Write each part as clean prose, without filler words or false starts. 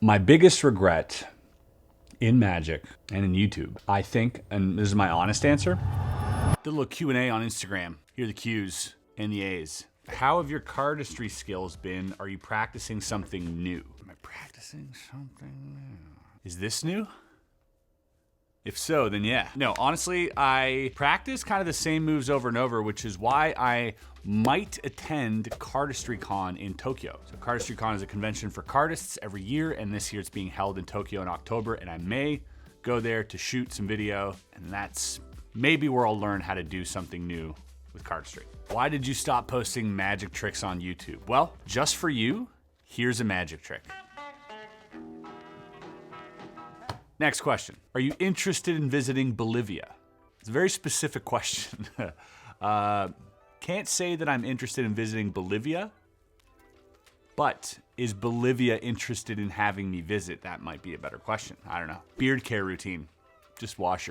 My biggest regret in Magic and in YouTube, I think, and this is my honest answer, did a little Q&A on Instagram. Here are the Q's and the A's. How have your cardistry skills been? Are you practicing something new? Am I practicing something new? Is this new? If so, then yeah. No, honestly, I practice kind of the same moves over and over, which is why I might attend Cardistry Con in Tokyo. So Cardistry Con is a convention for cardists every year, and this year it's being held in Tokyo in October, and I may go there to shoot some video, and that's maybe where I'll learn how to do something new with cardistry. Why did you stop posting magic tricks on YouTube? Well, just for you, here's a magic trick. Next question. Are you interested in visiting Bolivia? It's a very specific question. Can't say that I'm interested in visiting Bolivia, but is Bolivia interested in having me visit? That might be a better question. I don't know. Beard care routine. Just wash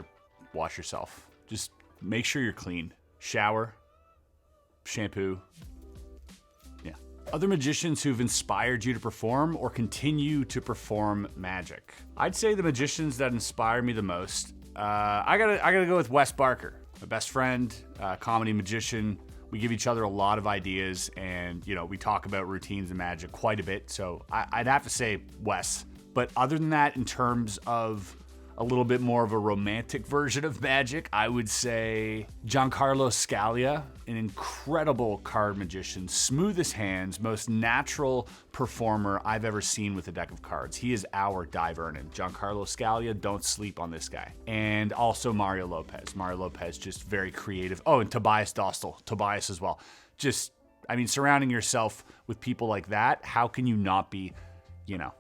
yourself. Just make sure you're clean. Shower, shampoo. Yeah. Other magicians who've inspired you to perform or continue to perform magic. I'd say the magicians that inspire me the most. I gotta go with Wes Barker, my best friend, comedy magician. We give each other a lot of ideas, and we talk about routines and magic quite a bit. So I'd have to say Wes. But other than that, in terms of a little bit more of a romantic version of magic, I would say Giancarlo Scalia, an incredible card magician, smoothest hands, most natural performer I've ever seen with a deck of cards. He is our Di Vernon. Giancarlo Scalia, don't sleep on this guy. And also Mario Lopez. Mario Lopez, just very creative. Oh, and Tobias Dostal, Tobias as well. Just, surrounding yourself with people like that, how can you not be, a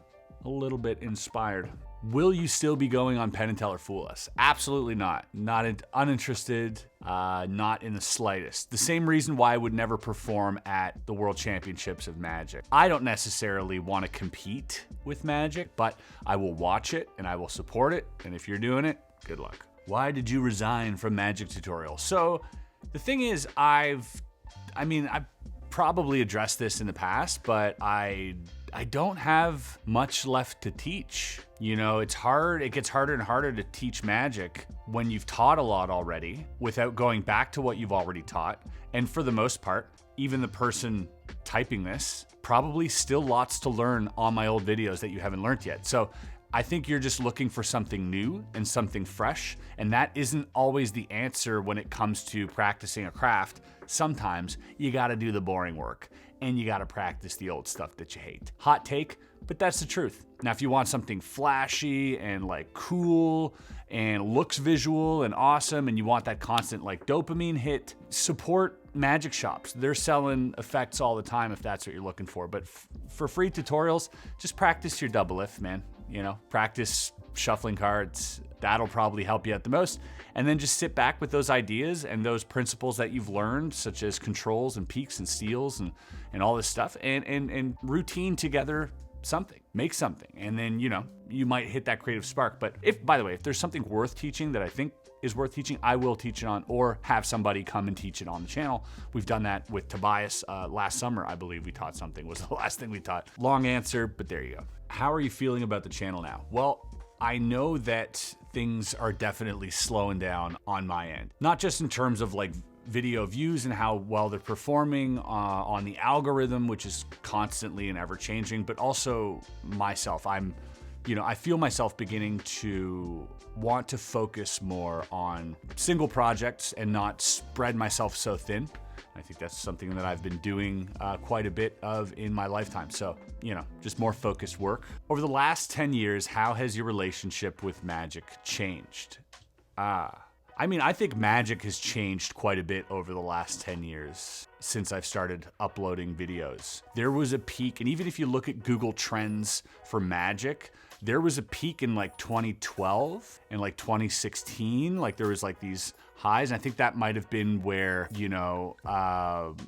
little bit inspired? Will you still be going on Penn and Teller Fool Us? Absolutely not. Not uninterested, not in the slightest. The same reason why I would never perform at the World Championships of Magic. I don't necessarily want to compete with Magic, but I will watch it and I will support it. And if you're doing it, good luck. Why did you resign from Magic Tutorial? So the thing is, I've probably addressed this in the past, but I don't have much left to teach. It's hard. It gets harder and harder to teach magic when you've taught a lot already without going back to what you've already taught. And for the most part, even the person typing this, probably still lots to learn on my old videos that you haven't learned yet. So I think you're just looking for something new and something fresh. And that isn't always the answer when it comes to practicing a craft. Sometimes you gotta do the boring work and you gotta practice the old stuff that you hate. Hot take, but that's the truth. Now, if you want something flashy and cool and looks visual and awesome, and you want that constant dopamine hit, support magic shops. They're selling effects all the time if that's what you're looking for. But for free tutorials, just practice your double lift, man. Practice shuffling cards. That'll probably help you out the most. And then just sit back with those ideas and those principles that you've learned, such as controls and peaks and steals and all this stuff, and routine together something, make something. And then, you might hit that creative spark. But by the way, if there's something worth teaching that I think is worth teaching, I will teach it on, or have somebody come and teach it on the channel. We've done that with Tobias last summer. I believe we taught something, was the last thing we taught. Long answer, but there you go. How are you feeling about the channel now? Well, I know that things are definitely slowing down on my end. Not just in terms of video views and how well they're performing on the algorithm, which is constantly and ever changing, but also myself. I feel myself beginning to want to focus more on single projects and not spread myself so thin. I think that's something that I've been doing quite a bit of in my lifetime. So, just more focused work. Over the last 10 years, how has your relationship with magic changed? I think magic has changed quite a bit over the last 10 years since I've started uploading videos. There was a peak, and even if you look at Google Trends for magic, there was a peak in 2012 and 2016. There was these highs, and I think that might have been where,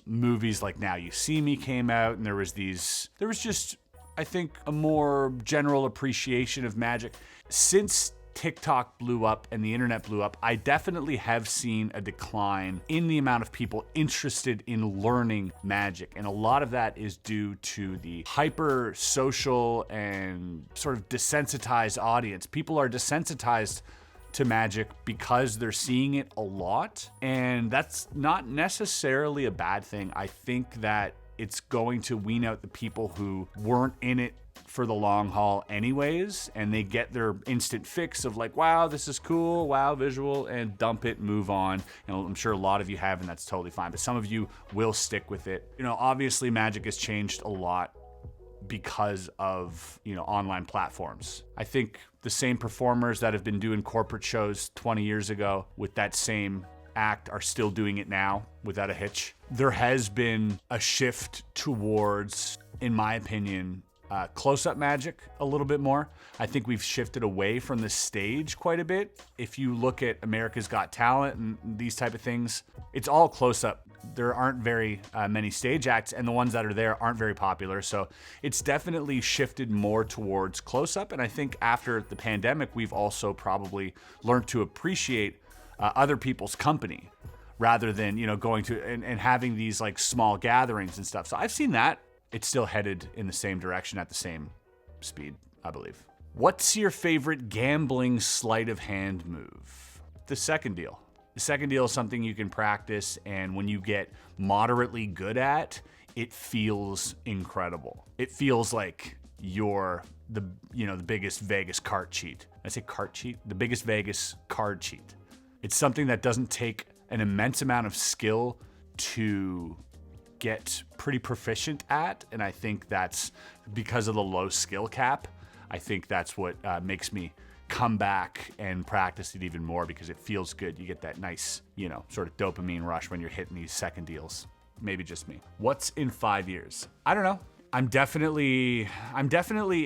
movies like Now You See Me came out, and there was just, I think, a more general appreciation of magic. Since TikTok blew up and the internet blew up, I definitely have seen a decline in the amount of people interested in learning magic. And a lot of that is due to the hyper social and sort of desensitized audience. People are desensitized to magic because they're seeing it a lot. And that's not necessarily a bad thing. I think that it's going to wean out the people who weren't in it for the long haul anyways, and they get their instant fix of like, wow, this is cool, wow, visual, and dump it, move on. And I'm sure a lot of you have, and that's totally fine, but some of you will stick with it. You know, obviously magic has changed a lot because of, you know, online platforms. I think the same performers that have been doing corporate shows 20 years ago with that same act are still doing it now without a hitch. There has been a shift towards, in my opinion, close-up magic a little bit more. I think we've shifted away from the stage quite a bit. If you look at America's Got Talent and these type of things, it's all close-up. There aren't very many stage acts, and the ones that are there aren't very popular. So it's definitely shifted more towards close-up. And I think after the pandemic, we've also probably learned to appreciate other people's company rather than, you know, going to and having these like small gatherings and stuff. So I've seen that. It's still headed in the same direction at the same speed, I believe. What's your favorite gambling sleight of hand move? The second deal. The second deal is something you can practice, and when you get moderately good at, it feels incredible. It feels like you're the biggest Vegas card cheat. I say card cheat? The biggest Vegas card cheat. It's something that doesn't take an immense amount of skill to get pretty proficient at, and I think that's because of the low skill cap. I think that's what makes me come back and practice it even more, because it feels good. You get that nice, you know, sort of dopamine rush when you're hitting these second deals. Maybe just me. What's in 5 years? I don't know. I'm definitely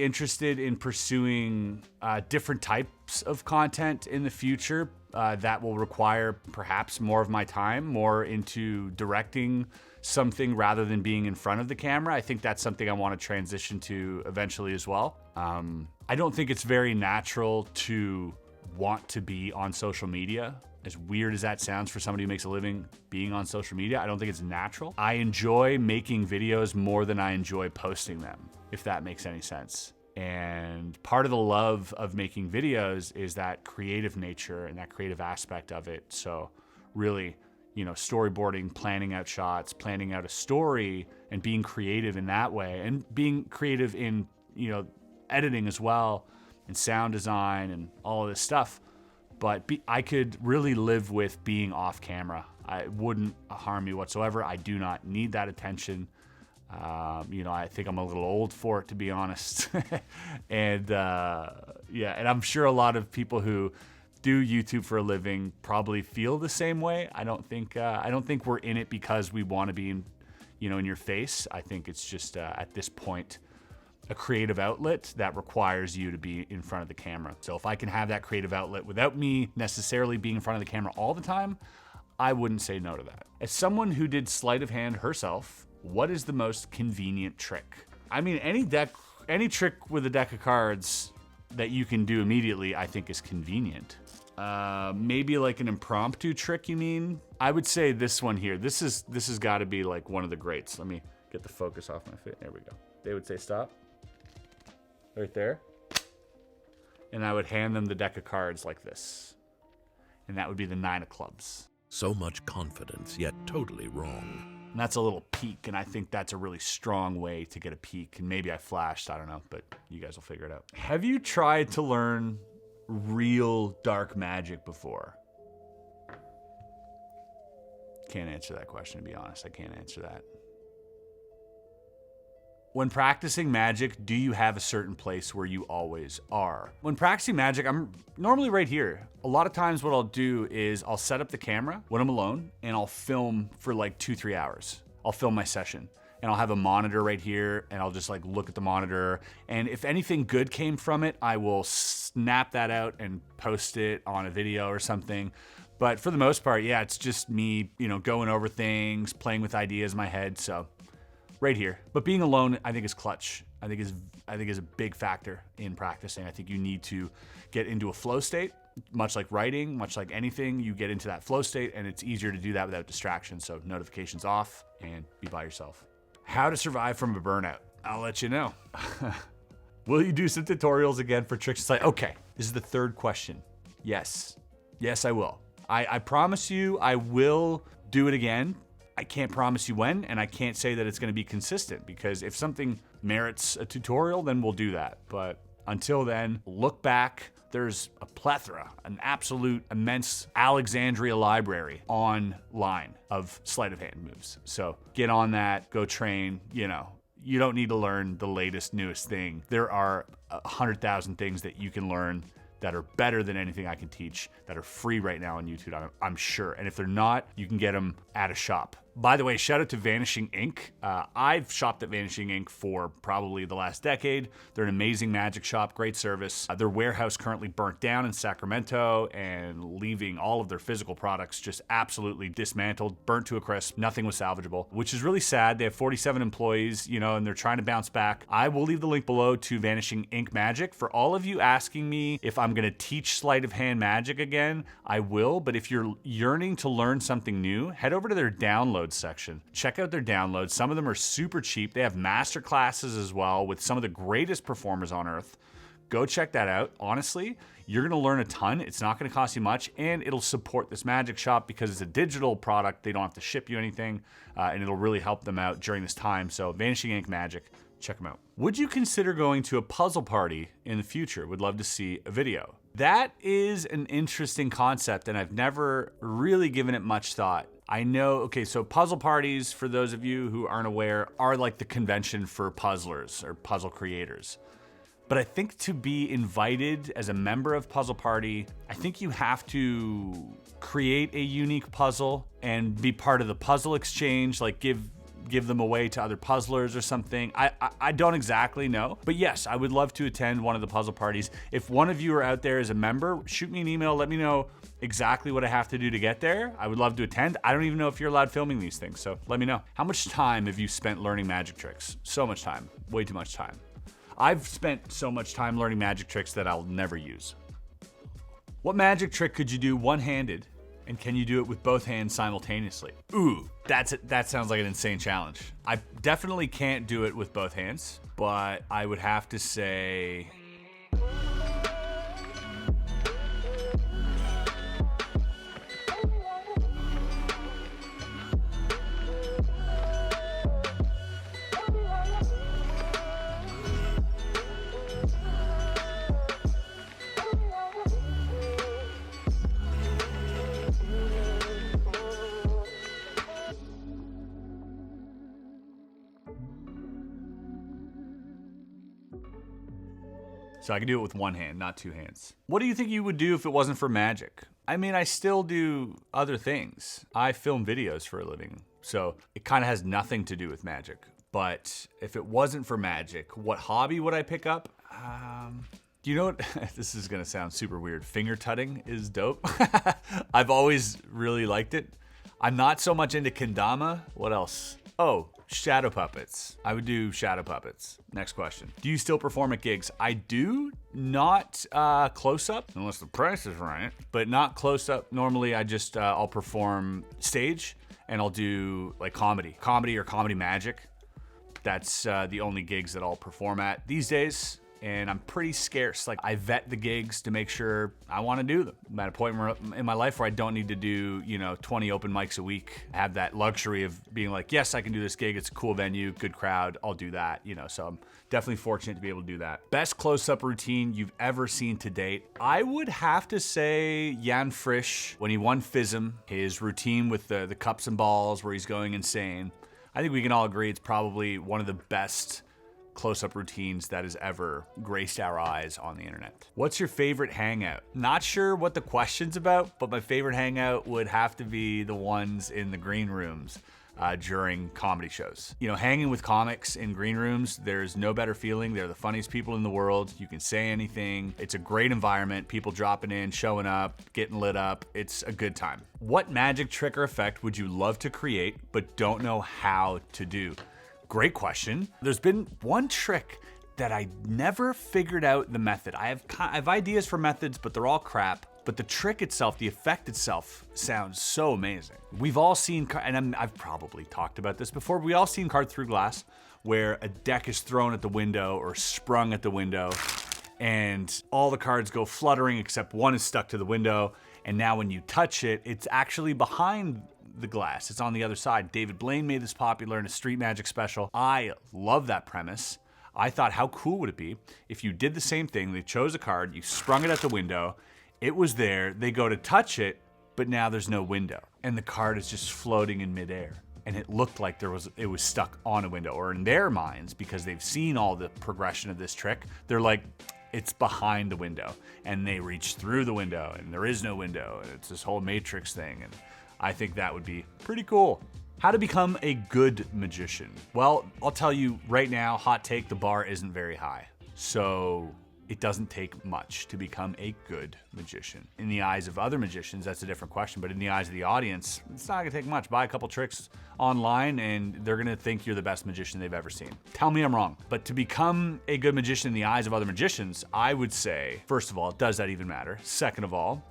interested in pursuing different types of content in the future that will require perhaps more of my time, more into directing something rather than being in front of the camera. I think that's something I want to transition to eventually as well. I don't think it's very natural to want to be on social media. As weird as that sounds for somebody who makes a living being on social media, I don't think it's natural. I enjoy making videos more than I enjoy posting them, if that makes any sense. And part of the love of making videos is that creative nature and that creative aspect of it. So really, you know, storyboarding, planning out shots, planning out a story, and being creative in that way, and being creative in, you know, editing as well, and sound design and all of this stuff. But I could really live with being off camera. It wouldn't harm me whatsoever. I do not need that attention. You know, I think I'm a little old for it, to be honest. And yeah, and I'm sure a lot of people who do YouTube for a living probably feel the same way. I don't think we're in it because we want to be in, you know, in your face. I think it's just at this point a creative outlet that requires you to be in front of the camera. So if I can have that creative outlet without me necessarily being in front of the camera all the time, I wouldn't say no to that. As someone who did sleight of hand herself, what is the most convenient trick? I mean, any trick with a deck of cards that you can do immediately, I think is convenient. Maybe like an impromptu trick, you mean? I would say this one here. This has got to be like one of the greats. Let me get the focus off my face. There we go. They would say stop. Right there. And I would hand them the deck of cards like this. And that would be the 9 of clubs. So much confidence, yet totally wrong. And that's a little peek, and I think that's a really strong way to get a peek. And maybe I flashed, I don't know, but you guys will figure it out. Have you tried to learn real dark magic before? Can't answer that question, to be honest. I can't answer that. When practicing magic, do you have a certain place where you always are? When practicing magic, I'm normally right here. A lot of times what I'll do is I'll set up the camera when I'm alone, and I'll film for like 2-3 hours. I'll film my session, and I'll have a monitor right here, and I'll just like look at the monitor. And if anything good came from it, I will snap that out and post it on a video or something. But for the most part, yeah, it's just me, you know, going over things, playing with ideas in my head. So right here. But being alone, I think, is clutch. I think is a big factor in practicing. I think you need to get into a flow state, much like writing, much like anything. You get into that flow state, and it's easier to do that without distractions. So notifications off and be by yourself. How to survive from a burnout. I'll let you know. Will you do some tutorials again for tricks? It's like, okay, this is the third question. Yes, I will. I promise you I will do it again. I can't promise you when, and I can't say that it's gonna be consistent, because if something merits a tutorial, then we'll do that. But until then, look back. There's a plethora, an absolute immense Alexandria library online of sleight of hand moves. So get on that, go train, You don't need to learn the latest, newest thing. There are 100,000 things that you can learn that are better than anything I can teach, that are free right now on YouTube, I'm sure. And if they're not, you can get them at a shop. By the way, shout out to Vanishing Ink. I've shopped at Vanishing Ink for probably the last decade. They're an amazing magic shop, great service. Their warehouse currently burnt down in Sacramento and leaving all of their physical products just absolutely dismantled, burnt to a crisp. Nothing was salvageable, which is really sad. They have 47 employees, and they're trying to bounce back. I will leave the link below to Vanishing Ink Magic. For all of you asking me if I'm gonna teach sleight of hand magic again, I will, but if you're yearning to learn something new, head over to their download section. Check out their downloads. Some of them are super cheap. They have master classes as well with some of the greatest performers on earth. Go check that out. Honestly, you're gonna learn a ton. It's not gonna cost you much, and it'll support this magic shop because it's a digital product. They don't have to ship you anything, and it'll really help them out during this time. So Vanishing Ink Magic, check them out. Would you consider going to a puzzle party in the future? Would love to see a video. That is an interesting concept, and I've never really given it much thought. I know, okay, so puzzle parties, for those of you who aren't aware, are like the convention for puzzlers or puzzle creators. But I think to be invited as a member of Puzzle Party, I think you have to create a unique puzzle and be part of the puzzle exchange, like give them away to other puzzlers or something. I don't exactly know, but yes, I would love to attend one of the puzzle parties. If one of you are out there as a member, shoot me an email, let me know exactly what I have to do to get there. I would love to attend. I don't even know if you're allowed filming these things, so let me know. How much time have you spent learning magic tricks? So much time, way too much time. I've spent so much time learning magic tricks that I'll never use. What magic trick could you do one-handed, and can you do it with both hands simultaneously? Ooh, that sounds like an insane challenge. I definitely can't do it with both hands, but I would have to say... So I can do it with one hand, not two hands. What do you think you would do if it wasn't for magic? I mean, I still do other things. I film videos for a living, so it kind of has nothing to do with magic. But if it wasn't for magic, what hobby would I pick up? Do you know what? This is gonna sound super weird. Finger tutting is dope. I've always really liked it. I'm not so much into kendama. What else? Oh, shadow puppets. I would do shadow puppets. Next question. Do you still perform at gigs? I do, not close up, unless the price is right, but not close up. Normally I just, I'll perform stage and I'll do like comedy or comedy magic. That's the only gigs that I'll perform at these days. And I'm pretty scarce. Like, I vet the gigs to make sure I want to do them. I'm at a point in my life where I don't need to do, 20 open mics a week. I have that luxury of being like, yes, I can do this gig. It's a cool venue, good crowd. I'll do that, So I'm definitely fortunate to be able to do that. Best close-up routine you've ever seen to date? I would have to say Jan Frisch, when he won FISM, his routine with the cups and balls where he's going insane. I think we can all agree it's probably one of the best close-up routines that has ever graced our eyes on the internet. What's your favorite hangout? Not sure what the question's about, but my favorite hangout would have to be the ones in the green rooms during comedy shows. Hanging with comics in green rooms, there's no better feeling. They're the funniest people in the world. You can say anything. It's a great environment. People dropping in, showing up, getting lit up. It's a good time. What magic trick or effect would you love to create but don't know how to do? great question. There's been one trick that I never figured out the method. I have ideas for methods, but they're all crap. But the trick itself, the effect itself, sounds so amazing. We've all seen, and I've probably talked about this before, we all seen Card Through Glass, where a deck is thrown at the window or sprung at the window, and all the cards go fluttering except one is stuck to the window. And now when you touch it, it's actually behind the glass. It's on the other side. David Blaine made this popular in a Street Magic special. I love that premise. I thought, how cool would it be if you did the same thing? They chose a card, you sprung it at the window, it was there, they go to touch it, but now there's no window. And the card is just floating in midair. And it looked like it was stuck on a window. Or in their minds, because they've seen all the progression of this trick, they're like, it's behind the window. And they reach through the window, and there is no window. And it's this whole Matrix thing. And I think that would be pretty cool. How to become a good magician? Well, I'll tell you right now, hot take, the bar isn't very high. So it doesn't take much to become a good magician. In the eyes of other magicians, that's a different question, but in the eyes of the audience, it's not gonna take much. Buy a couple tricks online and they're gonna think you're the best magician they've ever seen. Tell me I'm wrong. But to become a good magician in the eyes of other magicians, I would say, first of all, does that even matter? Second of all,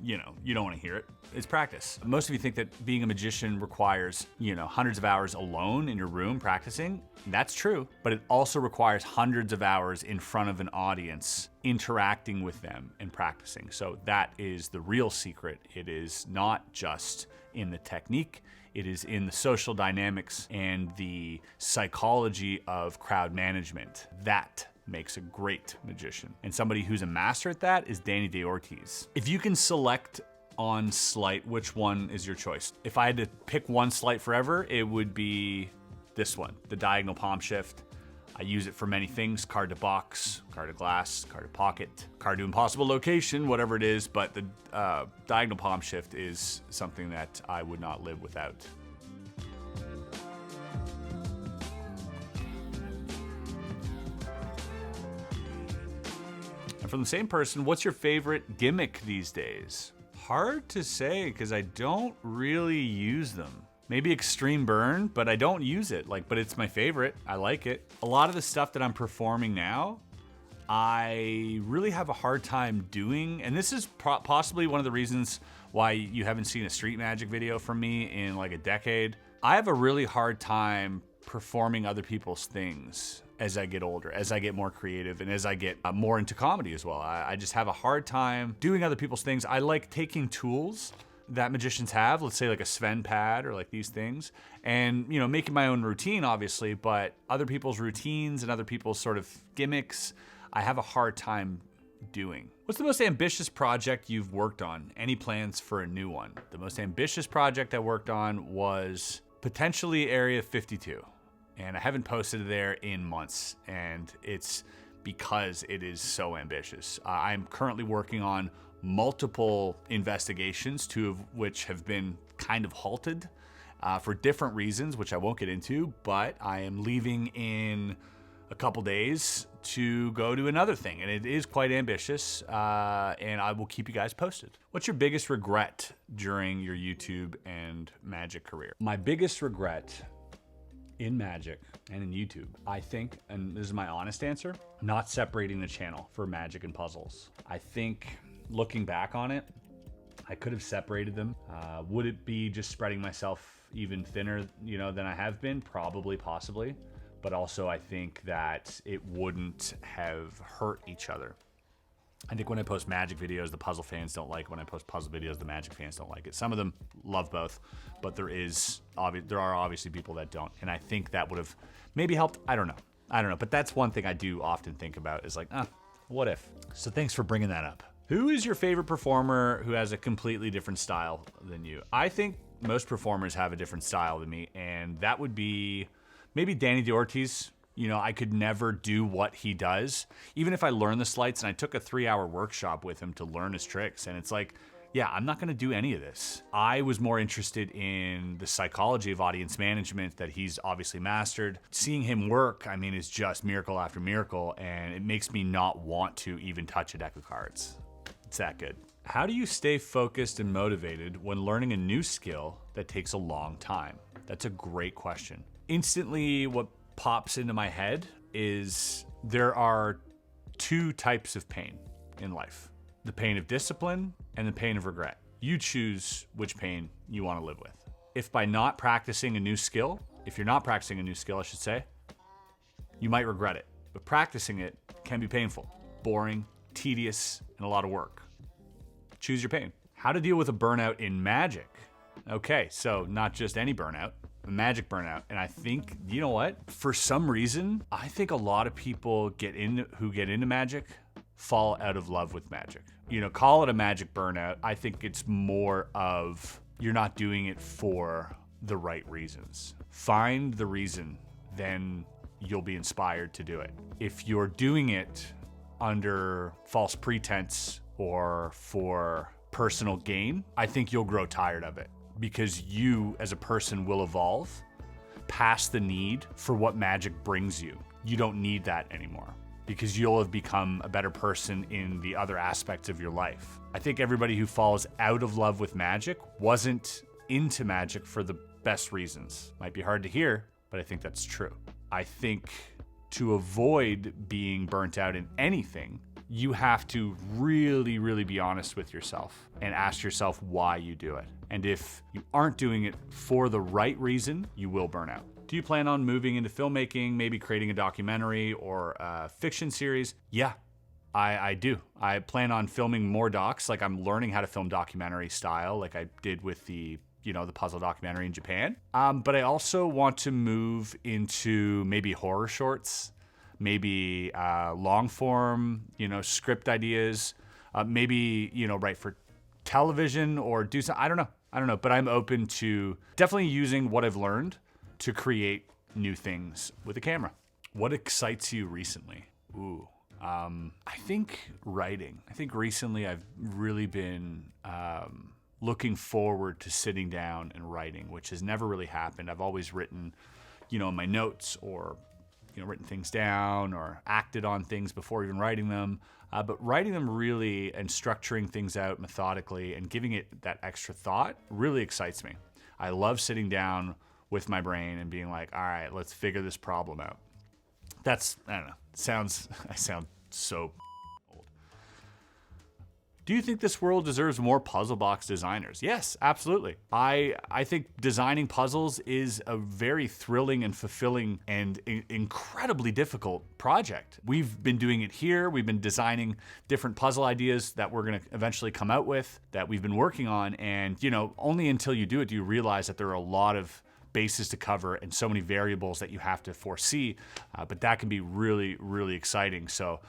you don't wanna hear it. It's practice. Most of you think that being a magician requires, hundreds of hours alone in your room practicing. That's true, but it also requires hundreds of hours in front of an audience, interacting with them and practicing. So that is the real secret. It is not just in the technique, it is in the social dynamics and the psychology of crowd management. That makes a great magician. And somebody who's a master at that is Danny De Ortiz. If you can select on sleight, which one is your choice? If I had to pick one sleight forever, it would be this one, the diagonal palm shift. I use it for many things: card to box, card to glass, card to pocket, card to impossible location, whatever it is, but the diagonal palm shift is something that I would not live without. And from the same person, what's your favorite gimmick these days? Hard to say, because I don't really use them. Maybe Extreme Burn, but I don't use it. But it's my favorite. I like it. A lot of the stuff that I'm performing now, I really have a hard time doing, and this is possibly one of the reasons why you haven't seen a Street Magic video from me in like a decade. I have a really hard time performing other people's things as I get older, as I get more creative, and as I get more into comedy as well. I just have a hard time doing other people's things. I like taking tools that magicians have, let's say like a Sven pad or like these things, and making my own routine, obviously, but other people's routines and other people's sort of gimmicks, I have a hard time doing. What's the most ambitious project you've worked on? Any plans for a new one? The most ambitious project I worked on was potentially Area 52. And I haven't posted there in months, and it's because it is so ambitious. I'm currently working on multiple investigations, two of which have been kind of halted for different reasons, which I won't get into, but I am leaving in a couple days to go to another thing, and it is quite ambitious, and I will keep you guys posted. What's your biggest regret during your YouTube and magic career? My biggest regret in magic and in YouTube, I think, and this is my honest answer, not separating the channel for magic and puzzles. I think looking back on it, I could have separated them. Would it be just spreading myself even thinner, than I have been? Probably, possibly. But also I think that it wouldn't have hurt each other. I think when I post magic videos, the puzzle fans don't like it. When I post puzzle videos, the magic fans don't like it. Some of them love both, but there are obviously people that don't. And I think that would have maybe helped. I don't know. But that's one thing I do often think about is like, what if? So thanks for bringing that up. Who is your favorite performer who has a completely different style than you? I think most performers have a different style than me, and that would be maybe Danny De Ortiz. I could never do what he does. Even if I learned the sleights, and I took a 3-hour workshop with him to learn his tricks, and it's like, yeah, I'm not gonna do any of this. I was more interested in the psychology of audience management that he's obviously mastered. Seeing him work, is just miracle after miracle, and it makes me not want to even touch a deck of cards. It's that good. How do you stay focused and motivated when learning a new skill that takes a long time? That's a great question. Instantly, what pops into my head is there are two types of pain in life: the pain of discipline and the pain of regret. You choose which pain you want to live with. If by not practicing a new skill, if you're not practicing a new skill, I should say, you might regret it. But practicing it can be painful, boring, tedious, and a lot of work. Choose your pain. How to deal with a burnout in magic. Okay, so not just any burnout, a magic burnout. And I think, you know what? For some reason, I think a lot of people who get into magic fall out of love with magic. You know, call it a magic burnout. I think it's more of you're not doing it for the right reasons. Find the reason, then you'll be inspired to do it. If you're doing it under false pretense or for personal gain, I think you'll grow tired of it, because you as a person will evolve past the need for what magic brings you. You don't need that anymore, because you'll have become a better person in the other aspects of your life. I think everybody who falls out of love with magic wasn't into magic for the best reasons. Might be hard to hear, but I think that's true. I think to avoid being burnt out in anything, you have to really, really be honest with yourself and ask yourself why you do it. And if you aren't doing it for the right reason, you will burn out. Do you plan on moving into filmmaking, maybe creating a documentary or a fiction series? Yeah, I do. I plan on filming more docs. Like, I'm learning how to film documentary style, like I did with the puzzle documentary in Japan. But I also want to move into maybe horror shorts, maybe long form, script ideas, maybe, write for television or do something. I don't know, but I'm open to definitely using what I've learned to create new things with a camera. What excites you recently? I think writing. I think recently I've really been looking forward to sitting down and writing, which has never really happened. I've always written, in my notes, or written things down or acted on things before even writing them. But writing them really and structuring things out methodically and giving it that extra thought really excites me. I love sitting down with my brain and being like, all right, let's figure this problem out. I don't know. I sound so old. Do you think this world deserves more puzzle box designers? Yes, absolutely. I think designing puzzles is a very thrilling and fulfilling and incredibly difficult project. We've been doing it here. We've been designing different puzzle ideas that we're going to eventually come out with that we've been working on. And, only until you do it do you realize that there are a lot of bases to cover and so many variables that you have to foresee, but that can be really, really exciting. So,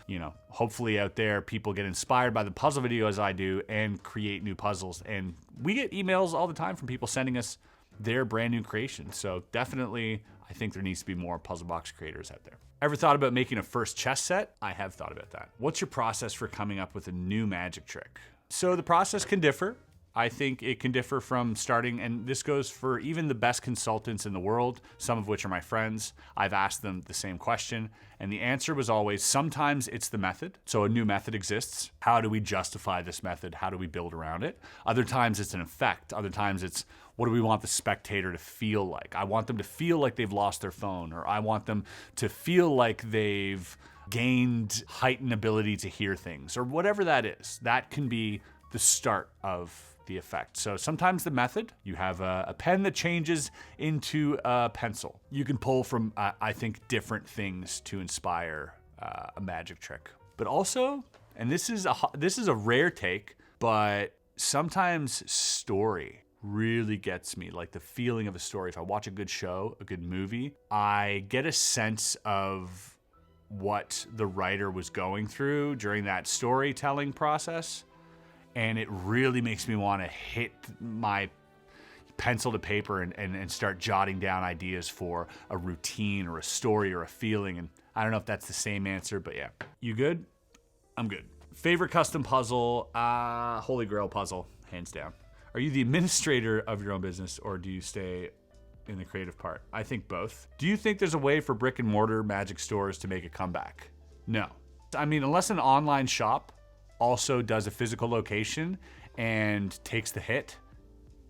hopefully out there, people get inspired by the puzzle videos I do and create new puzzles. And we get emails all the time from people sending us their brand new creations. So definitely, I think there needs to be more puzzle box creators out there. Ever thought about making a first chess set? I have thought about that. What's your process for coming up with a new magic trick? So the process can differ. I think it can differ from starting, and this goes for even the best consultants in the world, some of which are my friends. I've asked them the same question, and the answer was always, sometimes it's the method. So a new method exists. How do we justify this method? How do we build around it? Other times it's an effect. Other times it's, what do we want the spectator to feel like? I want them to feel like they've lost their phone, or I want them to feel like they've gained heightened ability to hear things, or whatever that is. That can be the start of the effect. So sometimes the method, you have a pen that changes into a pencil. You can pull from, I think, different things to inspire a magic trick. But also, and this is a rare take, but sometimes story really gets me, like the feeling of a story. If I watch a good show, a good movie, I get a sense of what the writer was going through during that storytelling process. And it really makes me want to hit my pencil to paper and start jotting down ideas for a routine or a story or a feeling. And I don't know if that's the same answer, but yeah. You good? I'm good. Favorite custom puzzle? Holy Grail puzzle, hands down. Are you the administrator of your own business, or do you stay in the creative part? I think both. Do you think there's a way for brick and mortar magic stores to make a comeback? No. I mean, unless an online shop also does a physical location and takes the hit,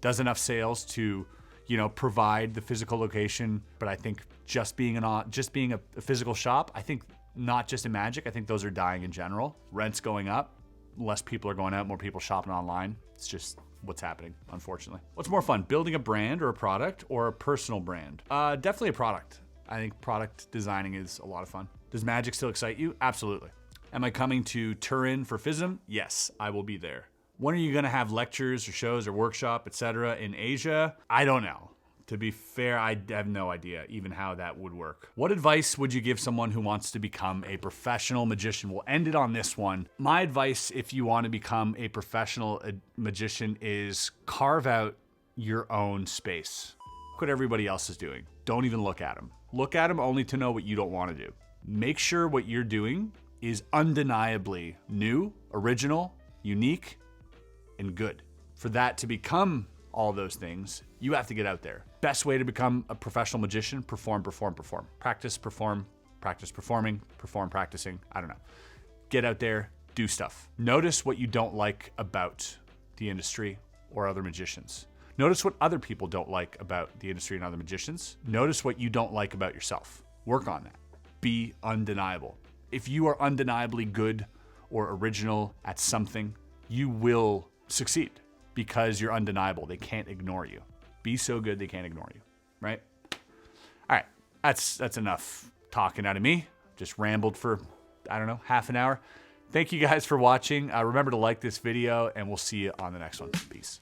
does enough sales to, you know, provide the physical location, but I think just being a physical shop, I think not just in magic, I think those are dying in general. Rent's going up, less people are going out, more people shopping online. It's just what's happening, unfortunately. What's more fun, building a brand or a product, or a personal brand? Definitely a product. I think product designing is a lot of fun. Does magic still excite you? Absolutely. Am I coming to Turin for FISM? Yes, I will be there. When are you gonna have lectures or shows or workshop, etc. in Asia? I don't know. To be fair, I have no idea even how that would work. What advice would you give someone who wants to become a professional magician? We'll end it on this one. My advice if you want to become a professional magician is carve out your own space. Look what everybody else is doing. Don't even look at them. Look at them only to know what you don't want to do. Make sure what you're doing is undeniably new, original, unique, and good. For that to become all those things, you have to get out there. Best way to become a professional magician, perform, perform, perform. Practice, perform, practice performing, perform practicing, I don't know. Get out there, do stuff. Notice what you don't like about the industry or other magicians. Notice what other people don't like about the industry and other magicians. Notice what you don't like about yourself. Work on that. Be undeniable. If you are undeniably good or original at something, you will succeed because you're undeniable. They can't ignore you. Be so good they can't ignore you, right? All right, that's enough talking out of me. Just rambled for, I don't know, half an hour. Thank you guys for watching. Remember to like this video, and we'll see you on the next one. Peace.